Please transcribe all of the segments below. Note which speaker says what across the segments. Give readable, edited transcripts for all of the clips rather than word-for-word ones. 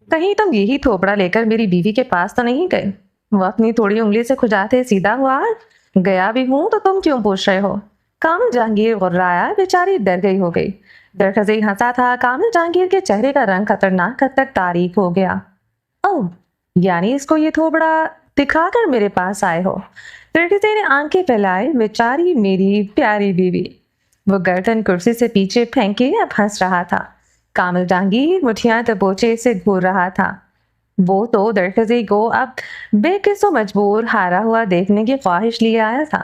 Speaker 1: कहीं तुम यही थोपड़ा लेकर मेरी बीवी के पास तो नहीं गए? वो अपनी थोड़ी उंगली से खुजाते सीधा हुआ। गया भी हूं तो तुम क्यों पूछ रहे हो? कामिल जहांगीर गुर्राया। बेचारी डर गई हो गई। दरखज़ई हंसा था। कामिल जहांगीर के चेहरे का रंग खतरनाक हद तक तारीक हो गया। ओह, यानी इसको ये थोबड़ा दिखाकर मेरे पास आए हो? दरखज़ई ने आंखें फैलाए। बेचारी मेरी प्यारी बीवी। वो गर्दन कुर्सी से पीछे फेंके अब हंस रहा था। कामिल जहांगीर मुठियां दबोचे से घूर रहा था। वो तो दरखज़ई को अब बेकिसो मजबूर हारा हुआ देखने की ख्वाहिश लिए आया था।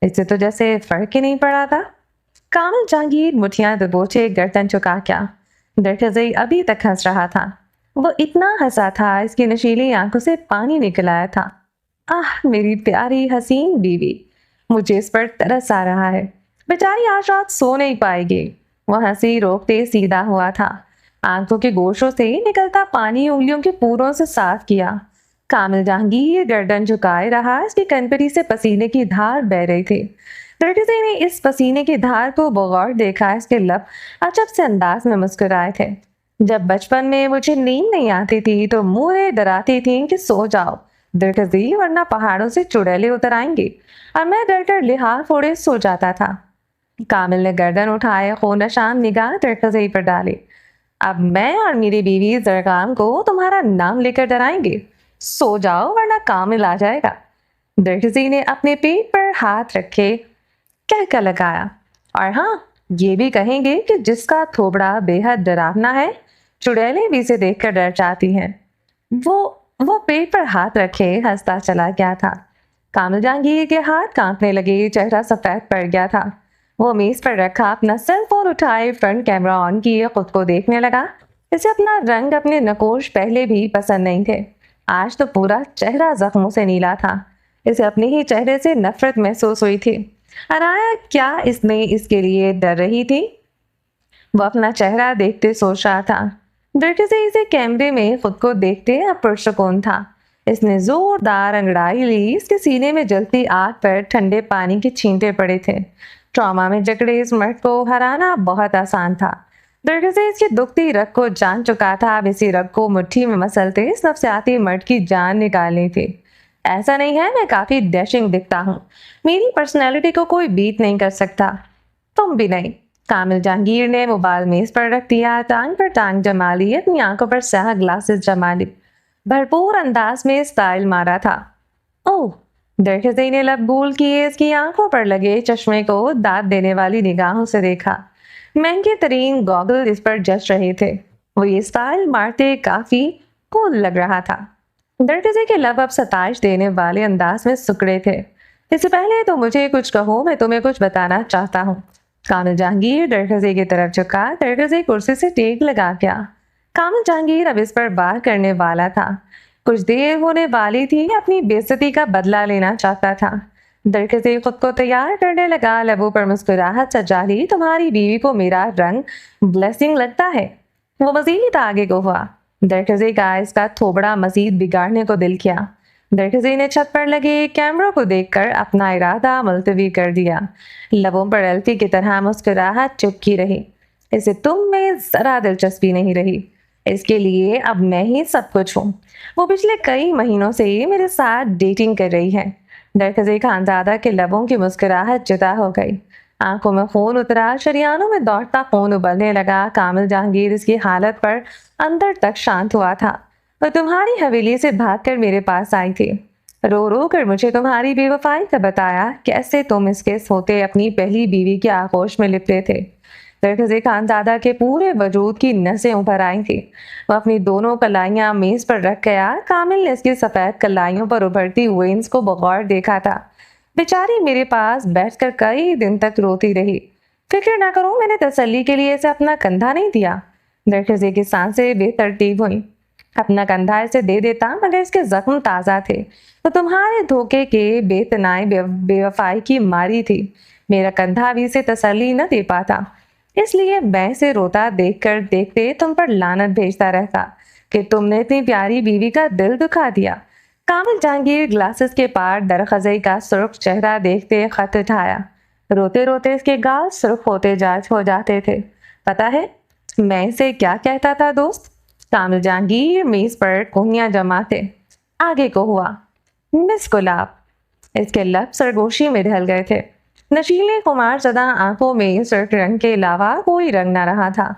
Speaker 1: इससे तो जैसे फर्क ही नहीं पड़ा था। कामिल जहांगीर मुठियां दबोचे गर्दन झुका क्या। दरखज़ई अभी तक हंस रहा था। वो इतना हंसा था इसकी नशीली आंखों से पानी निकल आया था। आह, मेरी प्यारी हसीन बीवी। मुझे इस पर तरस आ रहा है। बेचारी आज रात सो नहीं पाएगी। वो हंसी रोकते सीधा हुआ था। आंखों के गोशों से निकलता पानी उंगलियों के पूरों से साफ किया। कामिल जहांगीर गर्दन झुकाए रहा। इसकी कनपटी से पसीने की धार बह रही थी। दरखज़ई ने इस पसीने की धार को बगौर देखा। इसके लब अजब से अंदाज में मुस्कुराए थे। जब बचपन में मुझे नींद नहीं आती थी तो मुझे डराती थी कि सो जाओ दरखज़ई, वरना पहाड़ों से चुड़ैले उतर आएंगे। और मैं डर कर लिहार फोड़े सो जाता था। कामिल ने गर्दन उठाए खोनशान निगाह दरखज़ई पर डाली। अब मैं और मेरी बीवी जरगाम को तुम्हारा नाम लेकर डराएंगे। सो जाओ वरना कामिल आ जाएगा। दरखज़ई ने अपने पेट पर हाथ रखे कहकर लगाया। और हाँ, ये भी कहेंगे कि जिसका थोबड़ा बेहद डरावना है, चुड़ैलें भी इसे देखकर डर जाती हैं। वो पेट पर हाथ रखे हंसता चला गया था। कामिल जहांगीर के हाथ कांपने लगे। चेहरा सफेद पड़ गया था। वो मेज पर रखा अपना सेल फोन उठाए फ्रंट कैमरा ऑन किए खुद को देखने लगा। इसे अपना रंग अपने नकोश पहले भी पसंद नहीं थे। आज तो पूरा चेहरा जख्मों से नीला था। इसे अपने ही चेहरे से नफरत महसूस हुई थी। अनाया क्या इसमें इसके लिए डर रही थी? वो अपना चेहरा देखते सोच रहा था। दरखज़ई इसे कैमरे में खुद को देखते अब पुरसुकून था। इसने जोरदार अंगड़ाई ली। इसके सीने में जलती आग पर ठंडे पानी के छींटे पड़े थे। ट्रॉमा में जकड़े इस मर्द को हराना बहुत आसान था। दरखज़ई इसकी दुखती रग को जान चुका था। अब इसी रग को मुट्ठी में मसलते इस नफसियाती मर्द की जान निकालनी थी। ऐसा नहीं है मैं काफी डैशिंग दिखता हूँ। मेरी पर्सनैलिटी को कोई बीट नहीं कर सकता। तुम भी नहीं। कामिल जहांगीर ने मोबाइल मेज पर रख दिया। टांग पर टांग जमा ली। अपनी आंखों पर स्याह ग्लासेस जमा ली। भरपूर अंदाज में स्टाइल मारा था। ओह, दरखज़ई ने लब भूल किए इसकी आंखों पर लगे चश्मे को दाद देने वाली निगाहों से देखा। महंगे तरीन गॉगल इस पर जच रहे थे। वो ये स्टाइल मारते काफी कूल लग रहा था। दरखज़ई के लब अब सताइश देने वाले अंदाज में सुकड़े थे। इससे पहले तो मुझे कुछ कहो, मैं तुम्हें कुछ बताना चाहता हूँ। कामिल जहांगीर दरखज़ई की तरफ झुका। दरखज़ई कुर्सी से टेक लगा गया। कामिल जहांगीर अब इस पर वार करने वाला था। कुछ देर होने वाली थी। अपनी बेइज्जती का बदला लेना चाहता था। दरखज़ई खुद को तैयार करने लगा। लबों पर मुस्कुराहट सजा ली। तुम्हारी बीवी को मेरा रंग ब्लेसिंग लगता है। वो मजीद आगे को हुआ। दरखज़ई का इसका थोबड़ा मजीद बिगाड़ने को दिल किया। दरखज़ई ने छत पर लगे कैमरों को देखकर अपना इरादा मुलतवी कर दिया। लबों पर अल्फी की तरह मुस्कुराहट चुपकी रही। इसे तुम में जरा दिलचस्पी नहीं रही। इसके लिए अब मैं ही सब कुछ हूँ। वो पिछले कई महीनों से मेरे साथ डेटिंग कर रही है। दरखज़ई खानज़ादा के लबों की मुस्कुराहट जुदा हो गई। आंखों में खून उतरा। शरियानों में दौड़ता खून उबलने लगा। कामिल जहांगीर इसकी हालत पर अंदर तक शांत हुआ था। वो तुम्हारी हवेली से भागकर मेरे पास आई थी। रो रो कर मुझे तुम्हारी बेवफाई का बताया। कैसे तुम इसके सोते अपनी पहली बीवी के आगोश में लिपटे थे। दरखज़ई खानज़ादा के पूरे वजूद की नसें उभर आई थी। वह अपनी दोनों कलाइयां मेज पर रख गया। कामिल ने इसकी सफेद कलाइयों पर उभरती वेन्स को बगौर देखा था। बेचारी मेरे पास बैठकर कई दिन तक रोती रही। फिक्र ना करो, मैंने तसल्ली के लिए इसे अपना कंधा नहीं दिया। दरखज़ई की सांसें बेतरतीब हुई। अपना कंधा इसे दे देता मगर इसके जख्म ताज़ा थे। तो तुम्हारे धोखे के बेतनाई बेवफाई की मारी थी। मेरा कंधा भी इसे तसल्ली न दे पाता। इसलिए मैं इसे रोता देखकर देखते तुम पर लानत भेजता रहता कि तुमने इतनी प्यारी बीवी का दिल दुखा दिया। कामिल जहांगीर ग्लासेस के पार दरखज़ई का सुर्ख चेहरा देखते खत उठाया। रोते रोते इसके गाल सुर्ख होते हो जाते थे। पता है मैं इसे क्या कहता था दोस्त? कामिल जहांगीर मेज पर कोहनियां जमाते आगे को हुआ। मिस गुलाब। इसके लब सरगोशी में ढल गए थे। नशीले कुमार सदा आंखों में सुर्ख रंग के अलावा कोई रंग न रहा था।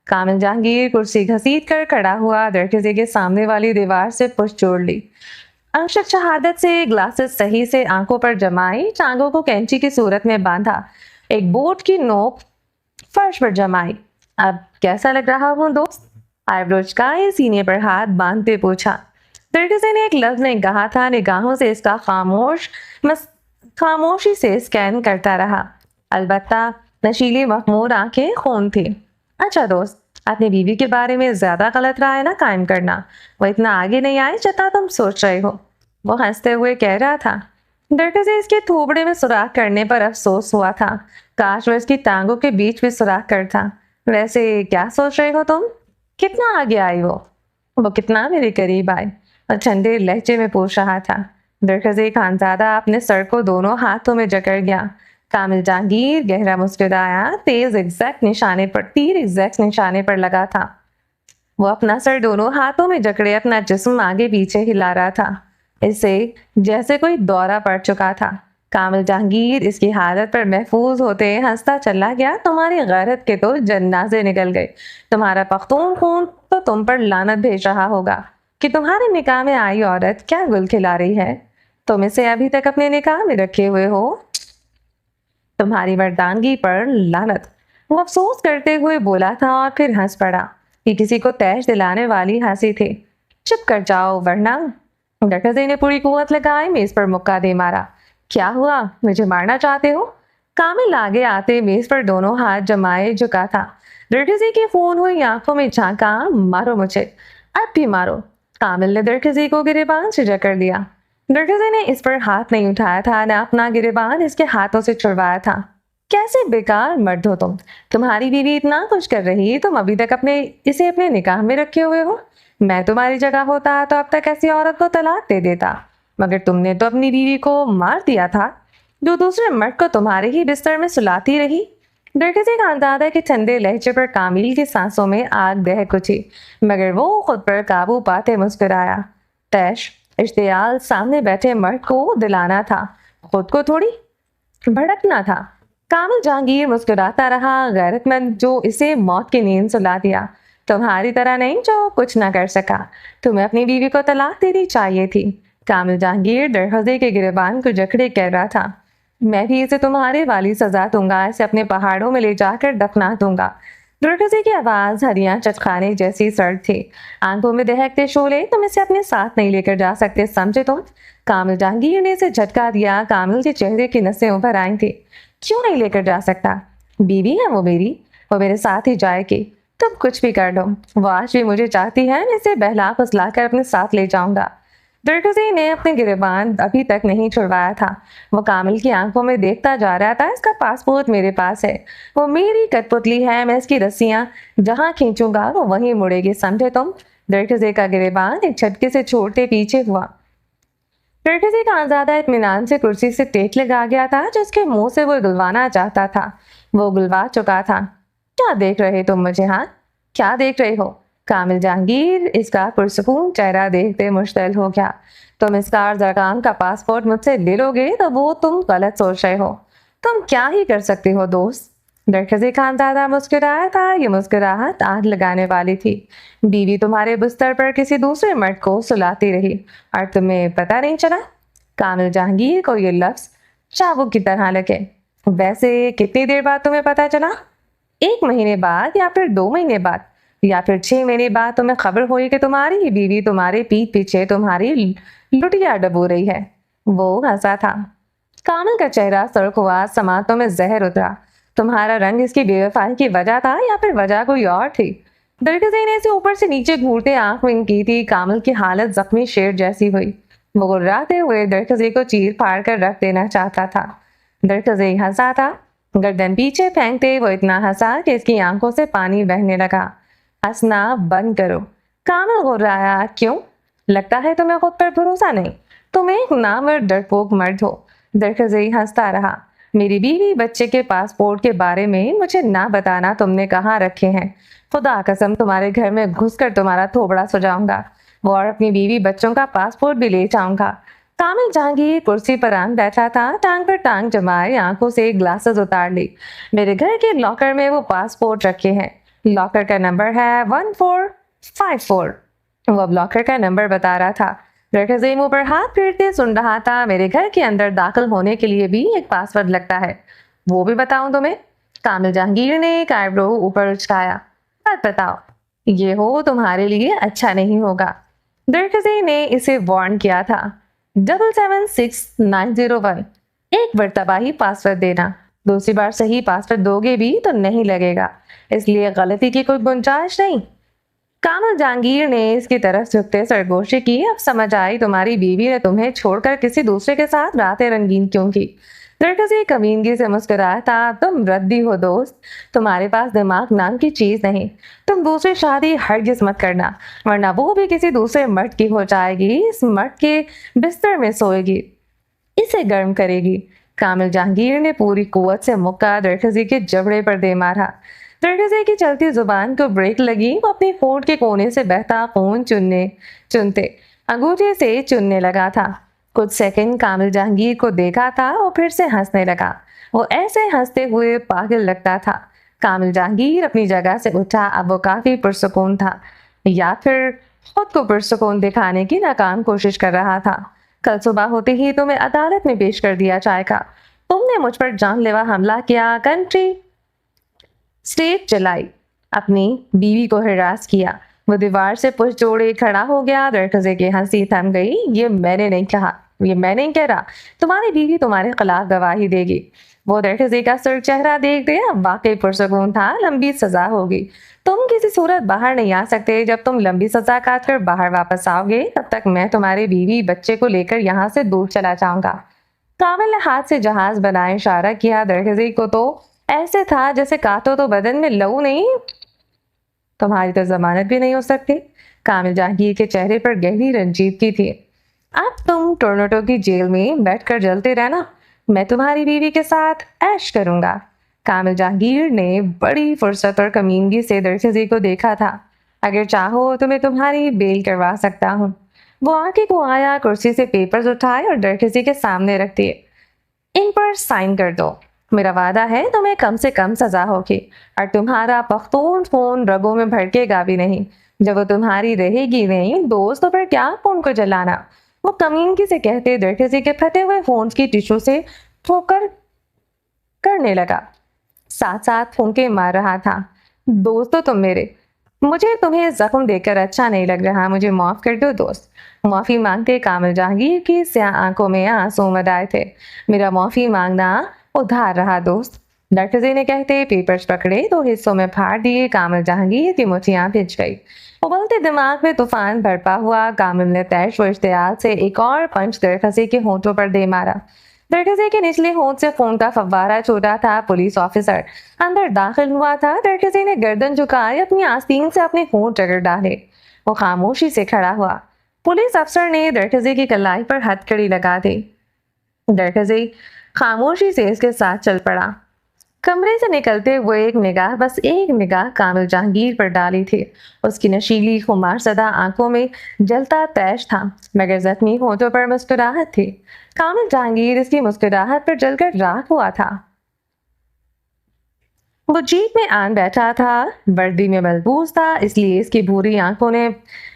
Speaker 1: कामिल जहांगीर कुर्सी घसीट कर खड़ा हुआ, दरवाजे के सामने वाली दीवार से पुश जोड़ ली। अक्षर शहादत से ग्लासेस सही से आंखों पर जमाई, टांगों को कैंची की सूरत में बांधा, एक बोट की नोक फर्श पर जमाई। अब कैसा लग रहा हूँ दोस्त? आईब्रोज का सीने पर हाथ बांधते पूछा। दरवाजे ने एक लफ्ज नहीं कहा था, निगाहों से इसका खामोशी से स्कैन करता रहा। अलबत्ता नशीली मखमूर आंखें खून थी। अच्छा दोस्त, अपनी बीवी के बारे में ज्यादा गलत राय ना कायम करना। वो इतना आगे नहीं आए जितना तुम सोच रहे हो, वो हंसते हुए कह रहा था। दरवाजे इसके थोबड़े में सुराख करने पर अफसोस हुआ था। काश वो इसकी टांगों के बीच में सुराख करता। वैसे क्या सोच रहे हो तुम? कितना आगे आई वो कितना मेरे करीब आई? और ठंडे लहजे में पूछ रहा था। दरवाजे खानजादा अपने सर को दोनों हाथों में जकड़ गया। कामिल जहांगीर गहरा मुस्कुराया। तीर एग्जैक्ट निशाने पर लगा था। वो अपना सर दोनों हाथों में जकड़े अपना जिस्म आगे पीछे हिला रहा था, इससे जैसे कोई दौरा पड़ चुका था। कामिल जहांगीर इसकी हालत पर महफूज होते हंसता चला गया। तुम्हारी गैरत के तो जन्नाजे निकल गए। तुम्हारा पख्तून खून तो तुम पर लानत भेज रहा होगा कि तुम्हारे निकाह में आई औरत क्या गुल खिला रही है। तुम इसे अभी तक अपने निकाह में रखे हुए हो। तुम्हारी मर्दानगी पर लानत। वो अफसोस करते हुए बोला था और फिर हंस पड़ा। ये किसी को तैश दिलाने वाली हंसी थी। चुप कर जाओ वरना। डकजे ने पूरी कुव्वत लगाई मेज पर मुक्का दे मारा। क्या हुआ, मुझे मारना चाहते हो? कामिल आगे आते मेज पर दोनों हाथ जमाए झुका था। दरखजी की फोन हुई आंखों में झांका। मारो मुझे, अब भी मारो। कामिल ने दरखजी को गिरेबान से जकड़ दिया। दरखजी ने इस पर हाथ नहीं उठाया था, न अपना गिरेबान इसके हाथों से छुड़वाया था। कैसे बेकार मर्द हो तुम। तुम्हारी बीवी इतना कुछ कर रही, तुम अभी तक इसे अपने निकाह में रखे हुए हो। मैं तुम्हारी जगह होता तो अब तक ऐसी औरत को तलाक दे देता, मगर तुमने तो अपनी बीवी को मार दिया था, जो दूसरे मर्द को तुम्हारे ही बिस्तर में सुलाती रही। दरखजी का अंदाजा के ठंडे लहजे पर कामिल की सांसों में आग दहक उठी, मगर वो खुद पर काबू पाते मुस्कुराया। तैश इश्तियाल सामने बैठे मर्द को दिलाना था, खुद को थोड़ी भड़कना था। कामिल जहांगीर मुस्कुराता रहा। गैरतमंद जो इसे मौत की नींद सुला दिया। तुम्हारी तरह नहीं जो कुछ ना कर सका। तुम्हें अपनी बीवी को तलाक देनी चाहिए थी। कामिल जहांगीर दरवाजे के गिरबान को जकड़े कह रहा था। मैं भी इसे तुम्हारे वाली सजा दूंगा, इसे अपने पहाड़ों में ले जाकर दफना दूंगा। दरवाजे की आवाज हरियां चटखाने जैसी सर्द थी, आंखों में दहकते शोले। तुम इसे अपने साथ नहीं लेकर जा सकते, समझे तुम? कामिल जहांगीर ने इसे झटका दिया। कामिल के चेहरे की नसें उभर आई थी। क्यों नहीं लेकर जा सकता? बीवी है वो मेरी, वो मेरे साथ ही जाएगी। तुम कुछ भी कर लो, वो आज भी मुझे चाहती है। मैं इसे बहला फुसला कर अपने साथ ले जाऊंगा। दरगजी ने अपने गिरबान अभी तक नहीं छुड़वाया था। वो कामिल की आंखों में देखता जा रहा था। इसका पासपोर्ट मेरे पास है, वो मेरी कठपुतली है। मैं इसकी रस्सियां जहां खींचूंगा वो वहीं मुड़ेगी, समझे तुम? दरगजी का गिरबान एक झटके से छोड़ते पीछे हुआ। दरगजी का आजादा इत्मीनान से कुर्सी से टेक लगा गया था। जिसके मुंह से वो गुलवाना चाहता था वो गुलवा चुका था। क्या देख रहे तुम मुझे? हाँ, क्या देख रहे हो? कामिल जहांगीर इसका पुरसकून चेहरा देखते मुश्तल हो गया। तुम इसका अर्ज़गान का पासपोर्ट मुझसे ले लोगे तो वो तुम गलत सोच रहे हो। तुम क्या ही कर सकते हो दोस्त? दरखजी खानजादा मुस्कुराया था। ये मुस्कुराहट आग लगाने वाली थी। बीवी तुम्हारे बिस्तर पर किसी दूसरे मर्द को सुलाती रही और तुम्हें पता नहीं चला। कामिल जहांगीर को ये लफ्ज चाबुक की तरह लगे। वैसे कितनी देर बाद तुम्हें पता चला? 1 महीने बाद, या फिर 2 महीने बाद, या फिर 6 महीने बाद तुम्हें खबर हुई कि तुम्हारी ही बीवी तुम्हारे पीठ पीछे तुम्हारी लुटिया डबो रही है। वो हंसा था। कामिल का चेहरा सुर्ख हुआ, समातों में जहर उतरा। तुम्हारा रंग इसकी बेवफाई की वजह था या फिर वजह कोई और थी? दरगजी ने इसे ऊपर से नीचे घूरते आंख विंग की थी। कामिल की हालत जख्मी शेर जैसी हुई। वो गुर्राते हुए दरगजी को चीर फाड़ कर रख देना चाहता था। दरगजी हंसा था। गर्दन पीछे फेंकते वो इतना हंसा कि इसकी आंखों से पानी बहने लगा। हंसना बंद करो। कामिल गुर्राया। क्यों? लगता है तुम्हें खुद पर भरोसा नहीं। तुम एक नामर्द डरपोक मर्द हो। दरगजी हंसता रहा। میری بیوی بچے کے پاسپورٹ کے بارے میں مجھے نہ بتانا تم نے کہاں رکھے ہیں، خدا قسم تمہارے گھر میں گھس کر تمہارا تھوبڑا سجاؤں گا اور اپنی بیوی بچوں کا پاسپورٹ بھی لے جاؤں گا۔ کامل جہانگیر کرسی پر آن بیٹھا تھا، ٹانگ پر ٹانگ جمائے آنکھوں سے گلاسز اتار لی۔ میرے گھر کے لاکر میں وہ پاسپورٹ رکھے ہیں، لاکر کا نمبر ہے 1454۔ وہ اب لاکر کا نمبر بتا رہا تھا۔ مرکزی منہ پر ہاتھ پھیرتے سن رہا تھا، میرے گھر کے اندر داخل ہونے کے لیے بھی ایک پاسورڈ لگتا ہے، وہ بھی بتاؤں تمہیں؟ کامل جہانگیر نے ایک آئی برو اوپر اچکایا۔ بات بتاؤ، یہ ہو تمہارے لیے اچھا نہیں ہوگا۔ درخزی نے اسے وارن کیا تھا۔ 776901 ایک مرتبہ ہی پاسورڈ دینا، دوسری بار صحیح پاسورڈ دو گے بھی تو نہیں لگے گا، اس لیے غلطی کی کوئی گنجائش نہیں۔ کامل جہانگیر نے اس کی طرف جھکتے سرگوشی کی۔ اب سمجھ آئی تمہاری بیوی نے تمہیں چھوڑ کر کسی دوسرے کے ساتھ راتیں رنگین کیوں کی۔ درخزی کمینگی سے مسکرایا تھا۔ تم ردی ہو دوست، تمہارے پاس دماغ نام کی چیز نہیں۔ تم دوسری شادی ہرگز مت کرنا، ورنہ وہ بھی کسی دوسرے مرد کی ہو جائے گی، اس مرد کے بستر میں سوئے گی، اسے گرم کرے گی۔ کامل جہانگیر نے پوری قوت سے مکہ درخزی کے جبڑے پر دے مارا۔ درخزی کی چلتی زبان کو بریک لگی، وہ اپنی ہونٹ کے کونے سے بہتا خون چنتے انگوٹھے سے چننے لگا تھا۔ کچھ سیکنڈ کامل جہانگیر کو دیکھا تھا اور پھر سے ہنسنے لگا۔ وہ ایسے ہنستے ہوئے پاگل لگتا تھا۔ کامل جہانگیر اپنی جگہ سے اٹھا۔ اب وہ کافی پرسکون تھا، یا پھر خود کو پرسکون دکھانے کی ناکام کوشش کر رہا تھا۔ کل صبح ہوتے ہی تمہیں عدالت میں پیش کر دیا جائے گا۔ تم نے مجھ پر جان لیوا حملہ کیا، کنٹری اسٹیٹ جلائی، اپنی بیوی کو ہراس کیا۔ وہ دیوار سے پشت جوڑے کھڑا ہو گیا۔ درخزی کی ہنسی تھم گئی۔ یہ میں نے نہیں کہا، یہ میں نہیں کہہ رہا، تمہاری بیوی تمہارے خلاف گواہی دے گی۔ وہ درخزی کا سرخ چہرہ دیکھ دے اب واقعی پرسکون تھا۔ لمبی سزا ہوگی، تم کسی صورت باہر نہیں آ سکتے۔ جب تم لمبی سزا کاٹ کر باہر واپس آؤ گے، تب تک میں تمہاری بیوی بچے کو لے کر یہاں سے دور چلا جاؤں گا۔ کامل نے ہاتھ سے جہاز بنائے اشارہ کیا۔ درخزی کو تو ایسے تھا جیسے کاٹو تو بدن میں لہو نہیں، تمہاری تو ضمانت بھی نہیں ہو سکتی۔ کامل جہانگیر کے چہرے پر گہری رنجیدگی تھی۔ اب تم ٹورنٹو کی جیل میں بیٹھ کر جلتے رہنا، میں تمہاری بیوی کے ساتھ عیش کروں گا۔ کامل جہانگیر نے بڑی فرصت اور کمینگی سے درخزی کو دیکھا تھا۔ اگر چاہو تو میں تمہاری بیل کروا سکتا ہوں۔ وہ آگے کو آیا، کرسی سے پیپرز اٹھائے اور درخزی کے سامنے رکھ دیے۔ ان پر سائن کر دو، میرا وعدہ ہے تمہیں کم سے کم سزا ہوگی اور تمہارا پختون خون رگوں میں بھڑکے گا بھی نہیں۔ جب وہ تمہاری رہے گی نہیں دوست، تو پھر کیا خون کو جلانا؟ وہ کمینگی سے کہتے درخزی کے پھٹے ہوئے فونز کی ٹشو سے ٹھوکر کرنے لگا، ساتھ ساتھ پھونکے مار رہا تھا۔ دوستو تم میرے، مجھے تمہیں زخم دے کر اچھا نہیں لگ رہا، مجھے معاف کر دو دوست۔ معافی مانگتے کامل جہانگیر کی سیاہ آنکھوں میں آنسو مد آئے تھے۔ میرا معافی مانگنا ادھار رہا دوست، درخزی نے کہتے پیپرز پکڑے تو حصوں میں پھاڑ دیے۔ کامل جہانگیر کی مٹھیاں بھج گئی، ابلتے دماغ میں طوفان برپا ہوا۔ کامل نے تیش و اشتعال سے ایک اور پنچ درخزی کے ہونٹوں پر دے مارا۔ درخزی کے نچلے ہونٹ سے خون کا فوارہ چھوٹا تھا۔ پولیس آفیسر اندر داخل ہوا تھا۔ درخزی نے گردن جھکائے، اپنی آستین سے اپنے ہونٹ رگڑ ڈالے۔ وہ خاموشی سے کھڑا ہوا۔ پولیس افسر نے درخزی کی کلائی پر ہتھکڑی لگا دی۔ درخزی خاموشی سے اس کے ساتھ چل پڑا۔ کمرے سے نکلتے ہوئے ایک نگاہ، بس ایک نگاہ کامل جہانگیر پر ڈالی تھی۔ اس کی نشیلی خمار زدہ آنکھوں میں جلتا تیش تھا، مگر زخمی ہونٹوں پر مسکراہٹ تھی۔ کامل جہانگیر اس کی مسکراہٹ پر جل کر راکھ ہوا تھا۔ وہ جیپ میں آن بیٹھا تھا، وردی میں ملبوس تھا، اس لیے اس کی بھوری آنکھوں نے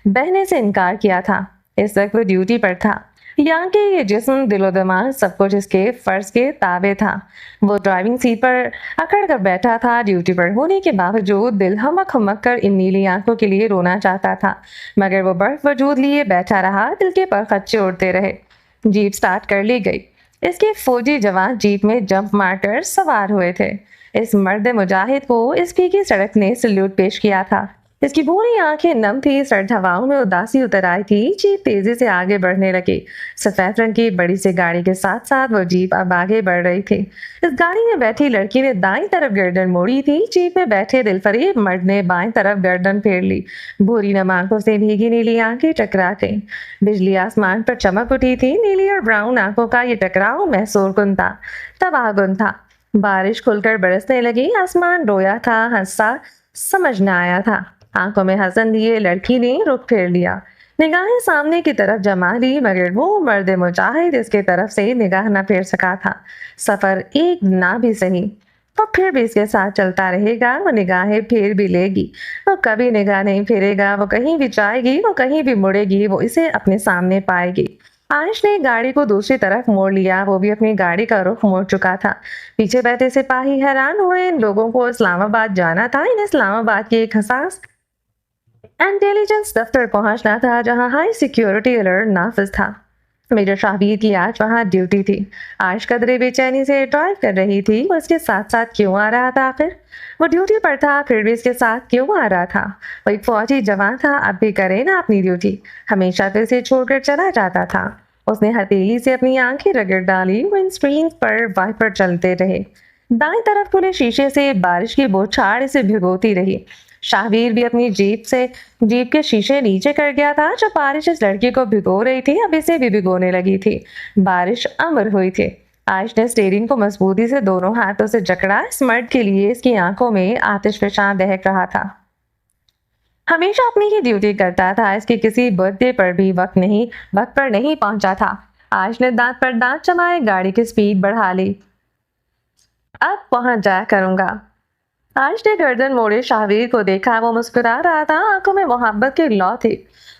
Speaker 1: بہنے سے انکار کیا تھا۔ اس وقت وہ ڈیوٹی پر تھا، یہاں کے یہ جسم، دل و دماغ سب کچھ اس کے فرض کے تابع تھا۔ وہ ڈرائیونگ سیٹ پر اکڑ کر بیٹھا تھا، ڈیوٹی پر ہونے کے باوجود دل ہمک ہمک کر ان نیلی آنکھوں کے لیے رونا چاہتا تھا، مگر وہ برف وجود لیے بیٹھا رہا۔ دل کے پر خدشے اڑتے رہے۔ جیپ سٹارٹ کر لی گئی۔ اس کے فوجی جوان جیپ میں جمپ مار کر سوار ہوئے تھے۔ اس مرد مجاہد کو اس پھیکی سڑک نے سلیوٹ پیش کیا تھا۔ اس کی पूरी आंखें नम थी, सर्द हवाओं में उदासी उतर आई थी। जीप तेजी से आगे बढ़ने लगी। सफेद रंग की बड़ी सी गाड़ी के साथ साथ वो जीप अब आगे बढ़ रही थी। इस गाड़ी में बैठी लड़की ने दाईं तरफ गर्दन मोड़ी थी। जीप में बैठे दिलफरेब मर्द ने बाईं तरफ गर्दन फेर ली। भूरी नम आंखों से भीगी नीली आंखें टकरा गईं। बिजली आसमान पर चमक उठी थी। नीली और ब्राउन आंखों का ये टकराव महसूर कुन था, तबाहकुन था। बारिश खुलकर बरसने लगी। आसमान रोया था, हंसा समझ न आया था। आंखों में हसन लिए लड़की ने रुख फेर लिया। निगाहें सामने की तरफ जमा ली, मगर वो मर्द मुजाहिद इसके तरफ से निगाह न फेर सका था। सफर एक ना भी सही, वो फिर भी इसके साथ चलता रहेगा। वो निगाहें फेर भी लेगी, वो कभी निगाह नहीं फेरेगा। वो कहीं भी जाएगी, वो कहीं भी मुड़ेगी, वो इसे अपने सामने पाएगी। आयश ने गाड़ी को दूसरी तरफ मोड़ लिया। वो भी अपनी गाड़ी का रुख मोड़ चुका था। पीछे बैठे सिपाही हैरान हुए। इन लोगों को इस्लामाबाद जाना था। इन इस्लामाबाद की एक हसास इंटेलिजेंस दफ्तर पहुंचना था, जहां हाई सिक्योरिटी अलर्ट नाफिज था। मेजर शाहबीर की आज वहां ड्यूटी थी। आयश कदरे बेचैनी से ड्राइव कर रही थी। वो इसके साथ साथ क्यों आ रहा था आखिर? वो ड्यूटी पर था, फिर भी इसके साथ क्यों आ रहा था? वो एक फौजी जवान था, अब भी करे ना अपनी ड्यूटी। हमेशा फिर से छोड़कर चला जाता था। उसने हथेली से अपनी आंखें रगड़ डाली। विंड स्क्रीन पर वाइपर चलते रहे। दाएं तरफ खुले शीशे से बारिश की बौछार इसे भिगोती रही। शाहवीर भी अपनी जीप के शीशे नीचे कर गया था। जब बारिश इस लड़की को भिगो रही थी, अब इसे भी भिगोने लगी थी। बारिश अमर हुई थी। आयश ने स्टीयरिंग को मजबूती से दोनों हाथों से जकड़ा। इस मर्द के लिए इसकी आंखों में आतिश फिशां दहक रहा था। हमेशा अपनी ही ड्यूटी करता था। इसके किसी बर्थडे पर भी वक्त पर नहीं पहुंचा था। आयश ने दांत पर दांत जमाए, गाड़ी की स्पीड बढ़ा ली। अब पहुंच जाया करूंगा। आयश ने गर्दन मोड़े शाहवीर को देखा। वो मुस्कुरा रहा था, आंखों में मोहब्बत की लौ थी।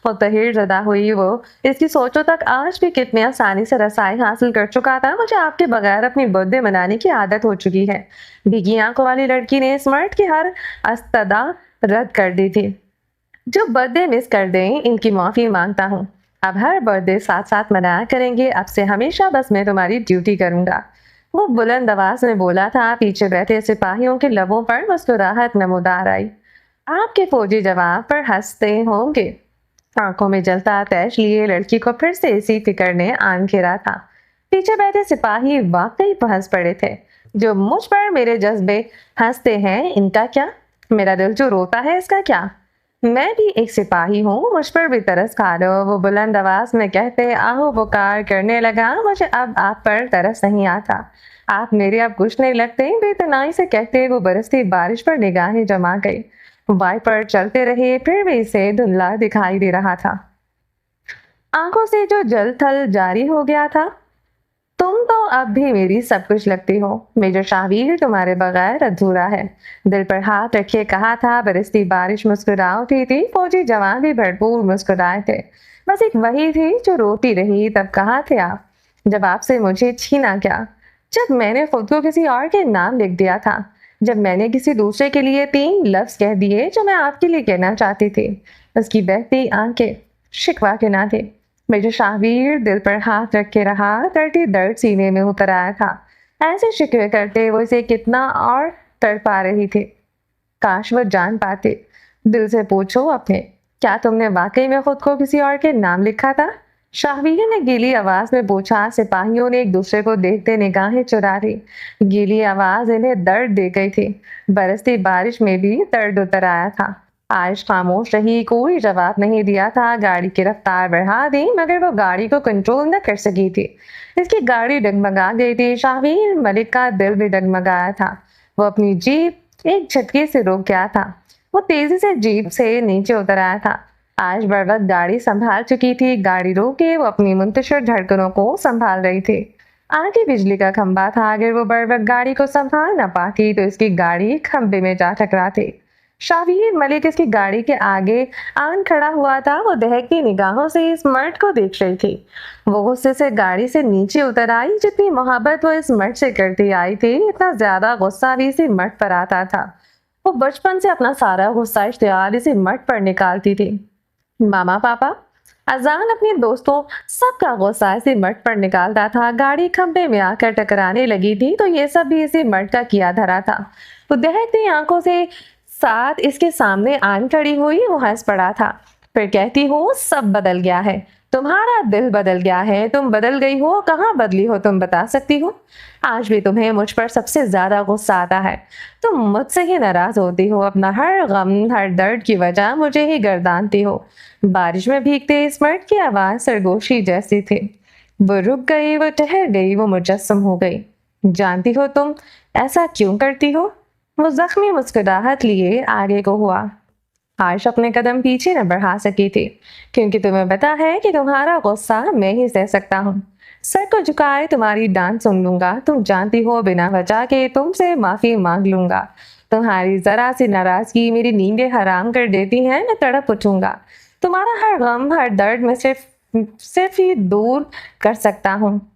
Speaker 1: मुतहिर ज़दा हुई वो इसकी सोचों तक आज भी कितनी आसानी से रसाई हासिल कर चुका था। मुझे आपके बगैर अपनी बर्थडे मनाने की आदत हो चुकी है। भीगी आंखों वाली लड़की ने स्मार्ट की हर अस्तदा रद्द कर दी थी। जो बर्थडे मिस कर दें, इनकी माफ़ी मांगता हूँ। अब हर बर्थडे साथ साथ मनाया करेंगे। अब से हमेशा बस मैं तुम्हारी ड्यूटी करूँगा। वो बुलंद आवाज में बोला था। पीछे बैठे सिपाहियों के लबों पर मुस्कुराहट नमूदार आई। आपके फौजी जवाब पर हंसते होंगे। आंखों में जलता तैश लिए लड़की को फिर से इसी फिक्र ने आन घेरा था। पीछे बैठे सिपाही वाकई हंस पड़े थे। जो मुझ पर मेरे जज्बे हंसते हैं, इनका क्या? मेरा दिल जो रोता है, इसका क्या? मैं भी एक सिपाही हूँ, मुझ पर भी तरस खा लो। वो बुलंद आवाज में कहते आहो पुकार करने लगा। मुझे अब आप पर तरस नहीं आता। आप मेरे अब कुछ नहीं लगते। बेतनाई से कहते वो बरसती बारिश पर निगाहें जमा गई। वाइपर चलते रहे, फिर भी इसे धुंधला दिखाई दे रहा था। आंखों से जो जल थल जारी हो गया था। तुम तो अब भी मेरी सब कुछ लगती हो। मेजर शाहवीर तुम्हारे बगैर अधूरा है। दिल पर हाथ रखे कहा था। बरसती बारिश मुस्कुरा उठी थी। फौजी जवान भी भरपूर मुस्कुराए थे। बस एक वही थी जो रोती रही। तब कहाँ थे आप, जब आपसे मुझे छीना गया? जब मैंने खुद को किसी और के नाम लिख दिया था। जब मैंने किसी दूसरे के लिए 3 लफ्ज कह दिए जो मैं आपके लिए कहना चाहती थी। उसकी बहती आंखें शिकवा के ना थे। मेजर शाहवीर दिल पर हाथ रख के रहा। करती दर्द सीने में उतर आया था। ऐसे शिकवे करते वो इसे कितना और तड़पा रही थी। काश वो जान पाते। दिल से पूछो अपने, क्या तुमने वाकई में खुद को किसी और के नाम लिखा था? शाहवीर ने गीली आवाज में पूछा। सिपाहियों ने एक दूसरे को देखते निगाहें चुरा ली। गीली आवाज इन्हें दर्द दे गई थी। बरसती बारिश में भी दर्द उतर आया था। आयश खामोश रही, कोई जवाब नहीं दिया था। गाड़ी की रफ्तार बढ़ा दी, मगर वो गाड़ी को कंट्रोल न कर सकी थी। इसकी गाड़ी डगमगा गई थी। शाहवीर मलिक का दिल भी डगमगाया था। वो अपनी जीप एक झटके से रुक गया था। वो तेजी से जीप से नीचे उतर आया था। आयश बर वक्त गाड़ी संभाल चुकी थी। गाड़ी रोके वो अपनी मुंतशिर धड़कनों को संभाल रही थी। आगे बिजली का खंभा था। अगर वो बर वक्त गाड़ी को संभाल न पाती तो इसकी गाड़ी खंभे में जा टकराती। शाहवीर मलिक इसकी गाड़ी के आगे आन खड़ा हुआ था। वो दहकती निगाहों से इस मर्द को देख रही थी। वो गुस्से से गाड़ी से नीचे उतर आई। जितनी मोहब्बत वो इस मर्द से करती आई थी, इतना ज्यादा गुस्सा भी इसी मर्द पर आता था। वो बचपन से अपना सारा गुस्सा इश्तियाल इसी मर्द पर निकालती थी। मामा पापा, अजान, अपने दोस्तों, सबका गुस्सा इसी मर्द पर निकालता था। गाड़ी खंभे में आकर टकराने लगी थी तो ये सब भी इसी मर्द का किया धरा था। वो दहकती आंखों से साथ इसके सामने आन खड़ी हुई वो हंस पड़ा था। फिर कहती हो सब बदल गया है, तुम्हारा दिल बदल गया है, तुम बदल गई हो, कहाँ बदली हो तुम बता सकती हो? आज भी तुम्हें मुझ पर सबसे ज्यादा गुस्सा आता है। तुम मुझसे ही नाराज होती हो, अपना हर गम हर दर्द की वजह मुझे ही गर्दानती हो। बारिश में भीगते इस मर्द की आवाज सरगोशी जैसी थी। वो रुक गई, वो ठहर गई, वो मुजस्सम हो गई। जानती हो तुम ऐसा क्यों करती हो? वो जख्मी मुस्कुराहट लिए आगे को हुआ। आयश अपने कदम पीछे न बढ़ा सकी थी, क्योंकि तुम्हें पता है कि तुम्हारा गुस्सा मैं ही सह सकता हूँ। सर को झुकाए तुम्हारी डांट सुन लूंगा। तुम जानती हो बिना वजह के तुमसे माफी मांग लूंगा। तुम्हारी जरा सी नाराजगी मेरी नींदें हराम कर देती है, मैं तड़प उठूंगा। तुम्हारा हर गम हर दर्द में सिर्फ सिर्फ ही दूर कर सकता हूँ।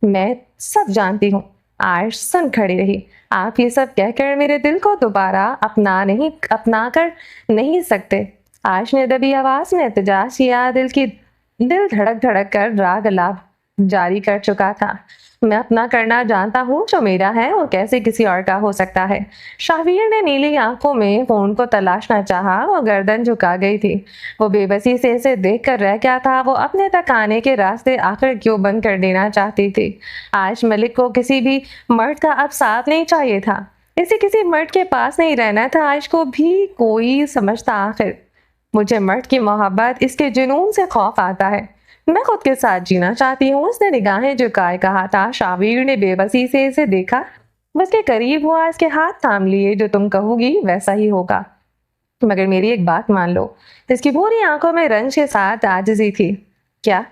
Speaker 1: मैं सब जानती हूँ। आयश सुन खड़ी रही। आप ये सब कहकर मेरे दिल को दोबारा अपना कर नहीं सकते। आयश ने दबी आवाज में एहतजाज किया। दिल धड़क धड़क कर राग अलाप जारी कर चुका था। मैं अपना करना जानता हूँ, जो मेरा है वो कैसे किसी और का हो सकता है। शाहवीर ने नीली आंखों में फोन को तलाशना चाहा। वो गर्दन झुका गई थी। वो बेबसी से इसे देख कर रह गया था। वो अपने तक आने के रास्ते आखिर क्यों बंद कर देना चाहती थी? आज मलिक को किसी भी मर्द का अब साथ नहीं चाहिए था। इसे किसी मर्द के पास नहीं रहना था। आज को भी कोई समझता आखिर। मुझे मर्द की मोहब्बत, इसके जुनून से खौफ आता है। मैं खुद के साथ जीना चाहती हूँ। उसने निगाहें झुकाए कहा था। शाहवीर ने बेबसी से इसे देखा। उसके करीब हुआ, इसके हाथ थाम लिए। जो तुम कहोगी वैसा ही होगा, मगर मेरी एक बात मान लो। इसकी भूरी आंखों में रंज के साथ आजिज़ी थी। क्या?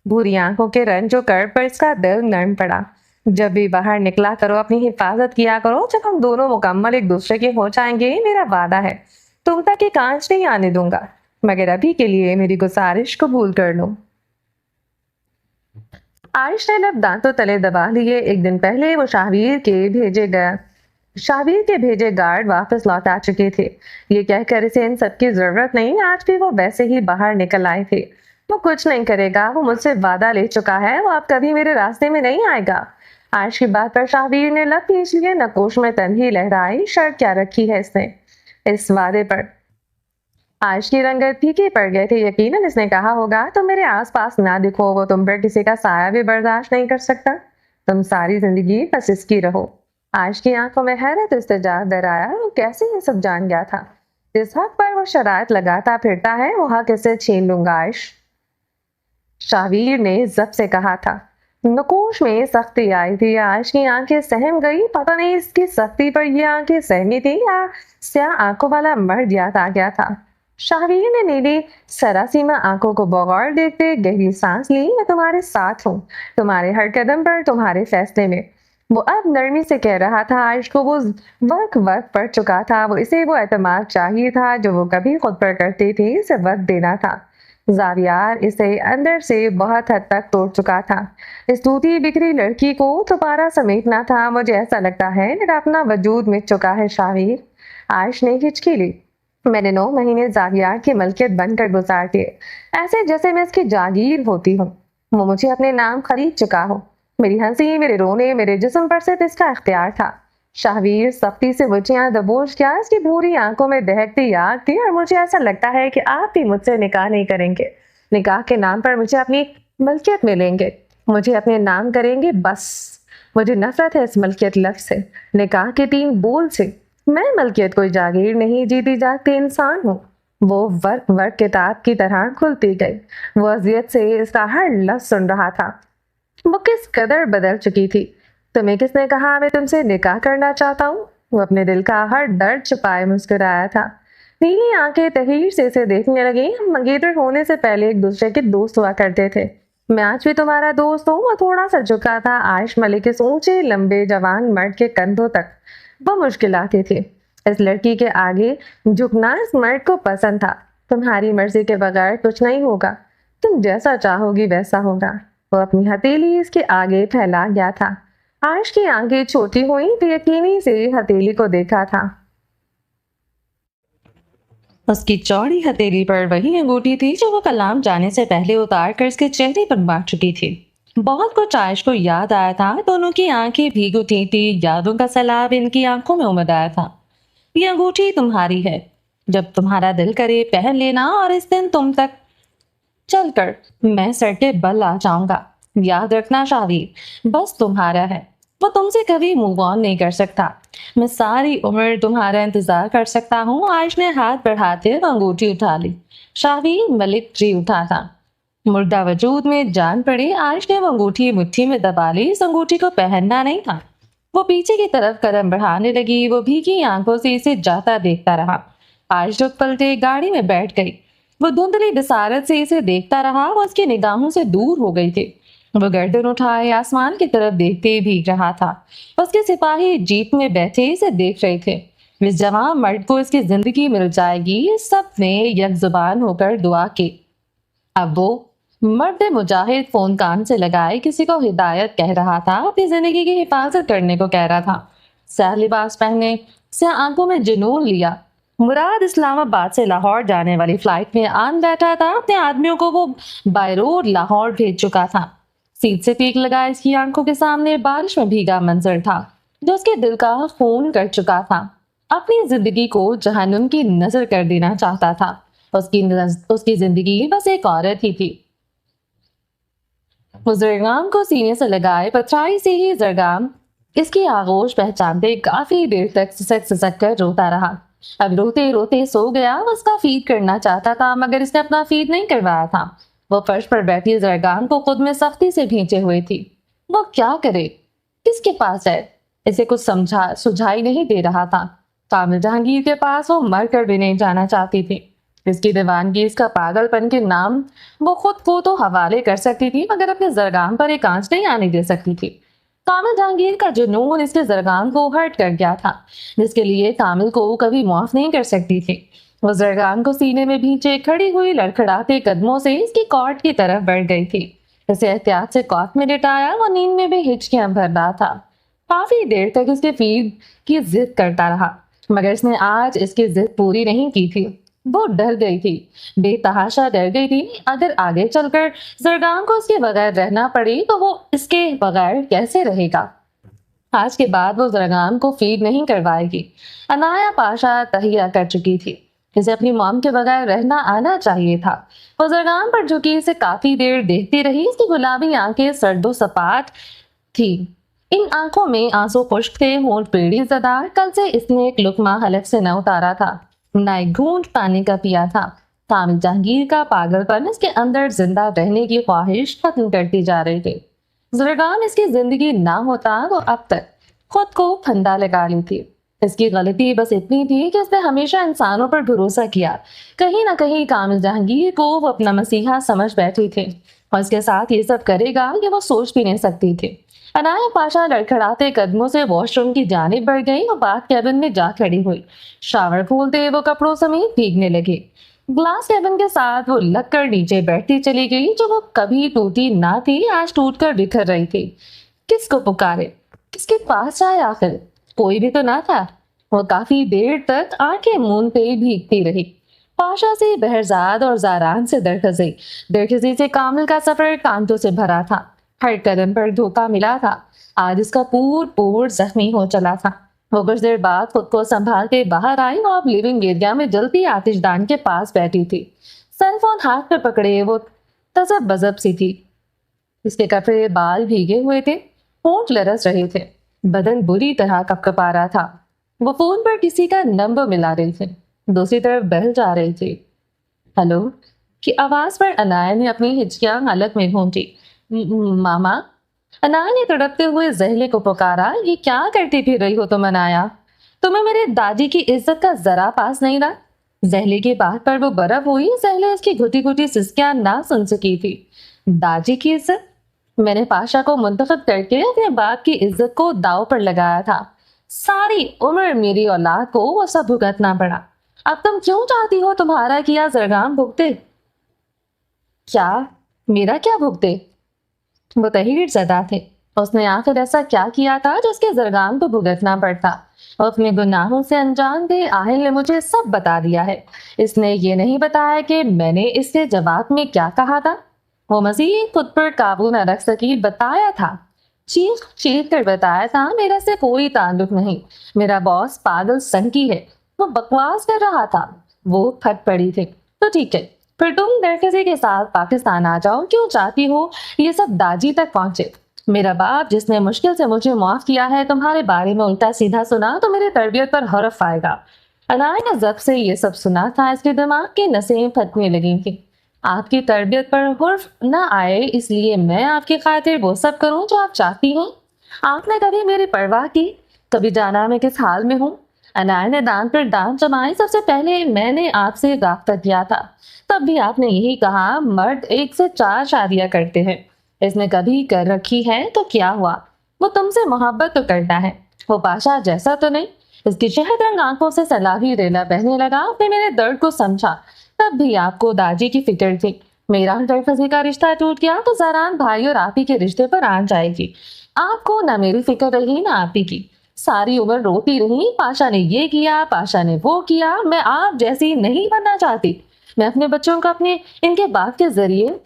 Speaker 1: भूरी आंखों के रंज कर पर इसका दिल नरम पड़ा। जब भी बाहर निकला करो अपनी हिफाजत किया करो। जब हम दोनों मुकम्मल एक दूसरे के हो जाएंगे, मेरा वादा है तुम तक एक आंच नहीं आने दूंगा। मगर अभी के लिए मेरी गुजारिश कबूल कर लो। आयश ने लब दांतों तले दबा लिए। एक दिन पहले वो शाहवीर के भेजे गार्ड वापस लौट आ चुके थे। ये कहकर इसे इन सब की जरूरत नहीं। आज भी वो वैसे ही बाहर निकल आए थे। वो कुछ नहीं करेगा। वो मुझसे वादा ले चुका है। वो अब कभी मेरे रास्ते में नहीं आएगा। आज की बात पर शाहवीर ने लब खींच लिए। नकोश में तन्ही लहराई। शर्त क्या रखी है इसने इस वादे पर? आज की रंगत फीके पड़ गए थे। यकीनन इसने कहा होगा तुम मेरे आसपास ना दिखो, वो तुम पर किसी का साया भी बर्दाश्त नहीं कर सकता। तुम सारी जिंदगी बस इसकी रहो। आज की आंखों में हैरत इस्तेजाब दर आया। वो कैसे ये सब जान गया था? जिस हक पर वो शरायत लगाता फिरता है, वो हक इसे छीन लूंगा। आयश, शाहवीर ने जब से कहा था। नकोश में सख्ती आई थी। आज की आंखें सहम गई। पता नहीं इसकी सख्ती पर ये आंखें सहमी थी या स्याह आंखों वाला मर्द याद आ गया था। शाहवीर ने नीली सरासीमा आंखों को बगौर देखते गहरी सांस ली। मैं तुम्हारे साथ हूँ, तुम्हारे हर कदम पर, तुम्हारे फैसले में। वो अब नरमी से कह रहा था। आयश को वो वक्त पड़ चुका था। वो एतमाद चाहिए था जो वो कभी खुद पर करती थी। इसे वक्त देना था। जावियार इसे अंदर से बहुत हद तक तोड़ चुका था। इस टूटी बिखरी लड़की को दोबारा समेटना था। मुझे ऐसा लगता है मेरा अपना वजूद मिट चुका है शाहवीर। आयश ने हिचकी ली। मैंने 9 महीने जावियार की मलकियत बनकर गुजार दिए, ऐसे जैसे मैं इसकी जागीर होती हूँ। वो मुझे अपने नाम खरीद चुका हो। मेरी हंसी, मेरे रोने, मेरे जिस्म पर सिर्फ इसका इख्तियार था। शाहवीर सख्ती से मुझे दबोच गया। इसकी भूरी आंखों में दहकती आग थी। और मुझे ऐसा लगता है कि आप भी मुझसे निकाह नहीं करेंगे। निकाह के नाम पर मुझे अपनी मलकियत में लेंगे, मुझे अपने नाम करेंगे। बस मुझे नफरत है इस मलकियत लफ्ज से, निकाह के 3 बोल से। मैं मलकियत कोई जागीर नहीं, जीती जागती इंसान हूँ। वो वर्क वर्क किताब की तरह खुलती गई। वो अजियत से इसका हर लफ्ज सुन रहा था। वो किस कदर बदल चुकी थी। तुम्हें किसने कहा मैं तुमसे निकाह करना चाहता हूँ? वो अपने दिल का हर दर्द छुपाए मुस्कुराया था। नीली आंखें तहीर से इसे देखने लगी। हम मंगेतर होने से पहले एक दूसरे के दोस्त हुआ करते थे। मैं आज भी तुम्हारा दोस्त हूँ। वो थोड़ा सा झुका था। आयश मलिक इस ऊंचे लंबे जवान मर्द के कंधों तक वो मुश्किलाती थी। इस लड़की के आगे झुकना इस मर्द को पसंद था। तुम्हारी मर्जी के बगैर कुछ नहीं होगा, तुम जैसा चाहोगी वैसा होगा। वो अपनी हथेली इसके आगे फैला गया था। आयश की आंखें छोटी हुई, बेयकीनी से हथेली को देखा था। उसकी चौड़ी हथेली पर वही अंगूठी थी जो वो कलाम जाने से पहले उतार कर इसके चेहरे पर बांट चुकी थी। बहुत कुछ आयश को याद आया था। दोनों की आंखें भीग उठी थी। यादों का सैलाब इनकी आंखों में उमड़ आया था। ये अंगूठी तुम्हारी है, जब तुम्हारा दिल करे पहन लेना और इस दिन तुम तक चलकर मैं सर के बल आ जाऊंगा। याद रखना शावीर, बस तुम्हारा है, वो तुमसे कभी मूव ऑन नहीं कर सकता। मैं सारी उम्र तुम्हारा इंतजार कर सकता हूँ। आयश ने हाथ बढ़ाते हुए अंगूठी उठा ली। शावीर मलिक जी उठा था। मुर्दा वजूद में जान पड़ी। आयश ने वो अंगूठी मुट्ठी में दबा ली। इस अंगूठी को पहनना नहीं था। वो पीछे की तरफ कदम बढ़ाने लगी। वो भीगी आंखों से इसे जाता देखता रहा। आयश रुक पलटे गाड़ी में बैठ गई। वो धुंधली बिसारत से इसे देखता रहा। वो उसकी निगाहों से दूर हो गई थी। वो गर्दन उठाए आसमान की तरफ देखते भीग रहा था। उसके सिपाही जीप में बैठे इसे देख रहे थे। इस जवान मर्द को इसकी जिंदगी मिल जाएगी, सब ने यकजुबान होकर दुआ की। अब वो मर्द मुजाहिद फोन कान से लगाए किसी को हिदायत कह रहा था, अपनी जिंदगी की हिफाजत करने को कह रहा था। सह लिबास पहने, से आंखों में जुनून लिया। मुराद इस्लामाबाद से लाहौर जाने वाली फ्लाइट में आन बैठा था। अपने आदमियों को वो बाय रोड लाहौर भेज चुका था। सीट से पीक लगा इसकी आंखों के सामने बारिश में भीगा मंजर था जो उसके दिल का खून कर चुका था। अपनी जिंदगी को जहन्नुम की नजर कर देना चाहता था। उसकी जिंदगी बस एक औरत ही थी। वो जरगाम को सीने से लगाए पथराई से ही जरगाम इसकी आगोश पहचानते काफी देर तक सिसक सिसक कर रोता रहा। अब रोते रोते सो गया। वो उसका फीड करना चाहता था मगर इसने अपना फीड नहीं करवाया था। वो फर्श पर बैठी जरगाम को खुद में सख्ती से भींचे हुए थी। वो क्या करे, किसके पास है, इसे कुछ समझा सुझाई नहीं दे रहा था। कामिल जहांगीर के पास वो मर कर भी नहीं जाना चाहती थी। इसकी दीवानगी, इसका पागलपन के नाम वो खुद को तो हवाले कर सकती थी मगर अपने जरगाम पर एक आंच नहीं आने दे सकती थी। कामिल जहांगीर का जुनून इसके जरगाम को हर्ट कर गया था, जिसके लिए कामिल को कभी माफ नहीं कर सकती थी। वो जरगाम को सीने में भींचे खड़ी हुई लड़खड़ाते कदमों से इसकी कॉट की तरफ बढ़ गई थी। इसे एहतियात से कॉट में लिटाया। वो नींद में भी हिचकियां भर रहा था। काफी देर तक इसके फीड की जिद करता रहा मगर इसने आज इसकी जिद पूरी नहीं की थी। वो डर गई थी, बेतहाशा डर गई थी। अगर आगे चलकर जरगाम को उसके बगैर रहना पड़ी तो वो इसके बगैर कैसे रहेगा। आज के बाद वो जरगाम को फीड नहीं करवाएगी। अनाया पाशा तहिया कर चुकी थी। इसे अपनी मॉम के बगैर रहना आना चाहिए था। वो जरगाम पर झुकी इसे काफी देर देखती रही। इसकी गुलाबी आंखें सर्दो सपाट थी। इन आंखों में आंसू खुश्क थे, होंठ पेड़ी जदा। कल से इसने एक लुकमा हलक से न उतारा था, न एक घूंट पानी का पिया था। कामिल जहांगीर का पागलपन इसके अंदर जिंदा रहने की ख्वाहिश खत्म करती जा रही थी। जरगाम इसकी जिंदगी ना होता वो अब तक खुद को फंदा लगा ली थी। इसकी गलती बस इतनी थी कि इसने हमेशा इंसानों पर भरोसा किया। कहीं ना कहीं कामिल जहांगीर को वो अपना मसीहा समझ बैठी थी और इसके साथ ये सब करेगा कि वो सोच भी नहीं सकती थी। अनाया पाशा लड़खड़ाते कदमों से वॉशरूम की जानिब बढ़ गई और बाथ कैबिन में जा खड़ी हुई। शावर खोलते वो कपड़ों समेत भीगने लगे। ग्लास कैबिन के साथ वो लग कर नीचे बैठती चली गई। जो वो कभी टूटी ना थी, आज टूट कर बिखर रही थी। किसको पुकारे, किसके पास जाए, आखिर कोई भी तो ना था। वो काफी देर तक आंखें मूंदते भीगती रही। पाशा से बहरजाद और जारान से दरखसी से कामिल का सफर कांटों से भरा था। हर कदम पर धोखा मिला था। आज इसका पूर जख्मी हो चला था। वो कुछ देर बाद खुद को संभाल के बाहर आई और अब लिविंग एरिया में जलती आतिशदान के पास बैठी थी। सेलफोन हाथ में पकड़े वो तजब बजब सी थी। इसके कपड़े बाल भीगे हुए थे, होंठ लरस रहे थे, बदन बुरी तरह कपकपा रहा था। वो फोन पर किसी का नंबर मिला रही थी। दूसरी तरफ बहल जा रही थी। हेलो की आवाज पर अनाया ने अपनी हिचकियां हलक में घूंटी। मामा, अनाया ने तड़पते हुए जहले को पुकारा। ये क्या करती फिर रही हो तुम अनाया? तुम्हें मेरे दादी की इज्जत का जरा पास नहीं रहा। जहले की बात पर वो बर्फ हुई। जहले उसकी घुटी घुटी सिसकियां ना सुन सकी थी। दादी की इज्जत? मैंने पाशा को मुंतखब करके अपने बाप की इज्जत को दाव पर लगाया था। सारी उम्र मेरी औलाद को वो सब भुगतना पड़ा। अब तुम क्यों चाहती हो तुम्हारा किया जरगाम भुगते? क्या मेरा क्या भुगते? वो तहीर ज़दा थे। उसने आखिर ऐसा क्या किया था जो उसके जरगाम को भुगतना पड़ता? और अपने गुनाहों से अनजान थे आहिल ने मुझे सब बता दिया है। इसने ये नहीं बताया कि मैंने इसके जवाब में क्या कहा था। वो मजीद खुद पर काबू न रख सकी। बताया था, चीख चीख कर बताया था, मेरा से कोई ताल्लुक नहीं। मेरा बॉस पागल संकी है। वो बकवास कर रहा था। वो फट पड़ी थी। तो ठीक है, फिर तुम दरकसी के साथ पाकिस्तान आ जाओ, क्यों चाहती हो ये सब दाजी तक पहुंचे? मेरा बाप जिसने मुश्किल से मुझे माफ किया है तुम्हारे बारे में उल्टा सीधा सुना तो मेरी तरबियत पर हर्फ आएगा। अनाया ने जब से ये सब सुना था इसके दिमाग की नसें फटने लगी थी। आपकी तरबियत पर हर्फ न आए इसलिए मैं आपकी खातिर वो सब करूं जो आप चाहती हो। आपने कभी मेरी परवाह की? कभी जाना मैं किस हाल में हूँ? अनाया ने दांत पर दांत जमाए। सबसे पहले मैंने आपसे राब्ता किया था, तब भी आपने यही कहा मर्द 1 से 4 शादियां करते हैं। इसने कभी कर रखी है तो क्या हुआ? वो तुमसे मोहब्बत तो करता है, वो पाशा जैसा तो नहीं। इसकी शहद रंग आंखों से सलाही रेला बहने लगा। आपने मेरे दर्द को समझा। तब भी आपको दाजी की फिक्र थी। मेरा दरफजी का रिश्ता टूट गया तो जरान भाई और आपी के रिश्ते पर आन जाएगी। आपको ना मेरी फिक्र रही ना आपी की। सारी उम्र रोती रही, पाशा ने ये किया, पाशा ने वो किया। मैं आप जैसी नहीं बनना चाहती। मैं अपने बच्चों को अपने इनके बाप के जरिए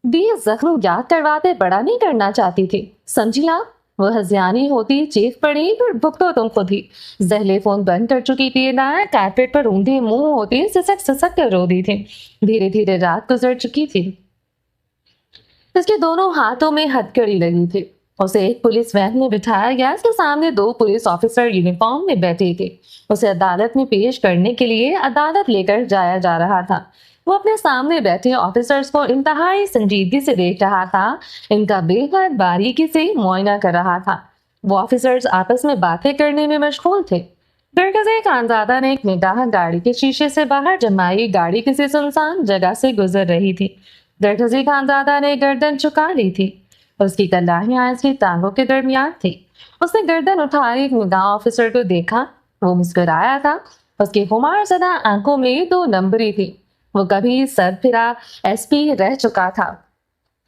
Speaker 1: दिए जख्म याद करवाते बड़ा नहीं करना चाहती थी। समझी आप? वो हजियानी होती, चीख पड़ी, फिर भुगतो तुम खुद ही। जहले फोन बंद कर चुकी थी ना, कारपेट पर ऊंधे मुंह होती सिसक सिसक कर रो दी थी। धीरे धीरे रात गुजर चुकी थी। उसके दोनों हाथों में हथकड़ी लगी थी। उसे एक पुलिस वैन में बिठाया गया। उसके सामने 2 पुलिस ऑफिसर यूनिफॉर्म में बैठे थे। उसे अदालत में पेश करने के लिए अदालत लेकर जाया जा रहा था। वो अपने सामने बैठे ऑफिसर्स को इंतहाई संजीदगी से देख रहा था। इनका बेहद बारीकी से मुआयना कर रहा था। वो ऑफिसर्स आपस में बातें करने में मशगूल थे। दरगज़े खानजादा ने एक निगाह गाड़ी के शीशे से बाहर जमाई। गाड़ी किसी सुनसान जगह से गुजर रही थी। दरगज़े खानजादा ने गर्दन झुका ली थी। उसकी कलाहियां इसकी टांगों के दरमियान थी। उसने गर्दन उठाई, एक निगाह ऑफिसर को देखा। वो मुस्कुराया था। उसकी खुमार ज़दा आंखों में 2 नंबरी थी। वो कभी सरफिरा एसपी रह चुका था।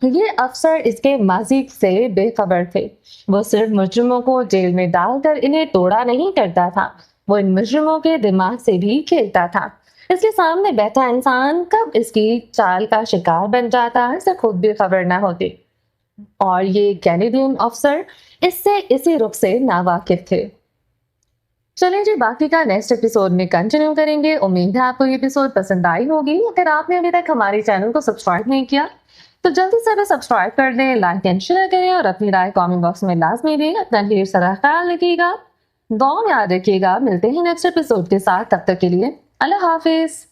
Speaker 1: ये अफसर इसके माजी से बेखबर थे। वो सिर्फ मुजरिमों को जेल में डालकर इन्हें तोड़ा नहीं करता था, वो इन मुजरिमों के दिमाग से भी खेलता था। इसके सामने बैठा इंसान कब इसकी चाल का शिकार बन जाता इसे खुद भी खबर ना होती। और ये कैनेडियन अफसर इससे इसी रुख से नावाकिफ थे। चलिए जी, बाकी का नेक्स्ट एपिसोड में कंटिन्यू करेंगे। उम्मीद है आपको ये एपिसोड पसंद आई होगी। अगर आपने अभी तक हमारे चैनल को सब्सक्राइब नहीं किया तो जल्दी से भी सब्सक्राइब कर दें, लाइक एंड शेयर करें और अपनी राय कमेंट बॉक्स में लाजमी दें। अपना ढेर सारा ख्याल रखिएगा, दुआ में याद रखिएगा। मिलते हैं नेक्स्ट एपिसोड के साथ, तब तक के लिए अल्लाह हाफिज।